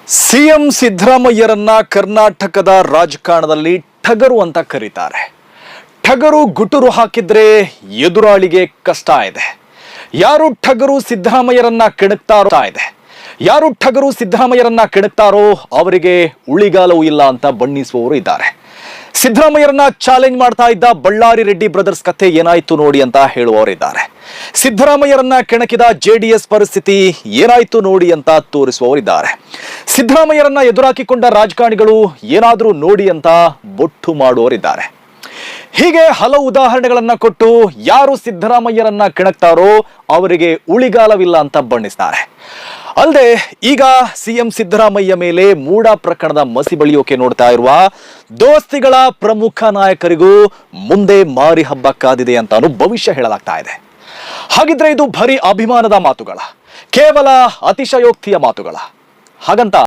CM ಸಿದ್ದರಾಮಯ್ಯರನ್ನ ಕರ್ನಾಟಕದ ರಾಜಕಾರಣದಲ್ಲಿ ಠಗರು ಅಂತ ಕರೀತಾರೆ. ಠಗರು ಗುಟುರು ಹಾಕಿದ್ರೆ ಎದುರಾಳಿಗೆ ಕಷ್ಟ ಇದೆ. ಯಾರು ಠಗರು ಸಿದ್ದರಾಮಯ್ಯರನ್ನ ಕೆಣಕ್ತಾರೋ ಅವರಿಗೆ ಉಳಿಗಾಲವೂ ಇಲ್ಲ ಅಂತ ಬಣ್ಣಿಸುವವರು ಇದ್ದಾರೆ. ಸಿದ್ದರಾಮಯ್ಯರನ್ನ ಚಾಲೆಂಜ್ ಮಾಡ್ತಾ ಇದ್ದ ಬಳ್ಳಾರಿ ರೆಡ್ಡಿ ಬ್ರದರ್ಸ್ ಕಥೆ ಏನಾಯ್ತು ನೋಡಿ ಅಂತ ಹೇಳುವವರಿದ್ದಾರೆ. ಸಿದ್ದರಾಮಯ್ಯರನ್ನ ಕೆಣಕಿದ ಜೆಡಿಎಸ್ ಪರಿಸ್ಥಿತಿ ಏನಾಯ್ತು ನೋಡಿ ಅಂತ ತೋರಿಸುವವರಿದ್ದಾರೆ. ಸಿದ್ದರಾಮಯ್ಯರನ್ನ ಎದುರಾಕಿಕೊಂಡ ರಾಜಕಾರಣಿಗಳು ಏನಾದರೂ ನೋಡಿ ಅಂತ ಬೊಟ್ಟು ಮಾಡುವವರಿದ್ದಾರೆ. ಹೀಗೆ ಹಲವು ಉದಾಹರಣೆಗಳನ್ನ ಕೊಟ್ಟು ಯಾರು ಸಿದ್ದರಾಮಯ್ಯರನ್ನ ಕೆಣಕ್ತಾರೋ ಅವರಿಗೆ ಉಳಿಗಾಲವಿಲ್ಲ ಅಂತ ಬಣ್ಣಿಸ್ತಾರೆ. ಅಲ್ಲದೆ ಈಗ ಸಿಎಂ ಸಿದ್ದರಾಮಯ್ಯ ಮೇಲೆ ಮೂಡ ಪ್ರಕರಣದ ಮಸಿ ಬಳಿಯೋಕೆ ನೋಡ್ತಾ ಇರುವ ದೋಸ್ತಿಗಳ ಪ್ರಮುಖ ನಾಯಕರಿಗೂ ಮುಂದೆ ಮಾರಿ ಹಬ್ಬ ಕಾದಿದೆ ಅಂತಾನು ಭವಿಷ್ಯ ಹೇಳಲಾಗ್ತಾ ಇದೆ. ಹಾಗಿದ್ರೆ ಇದು ಬರೀ ಅಭಿಮಾನದ ಮಾತುಗಳ, ಕೇವಲ ಅತಿಶಯೋಕ್ತಿಯ ಮಾತುಗಳ? ಹಾಗಂತ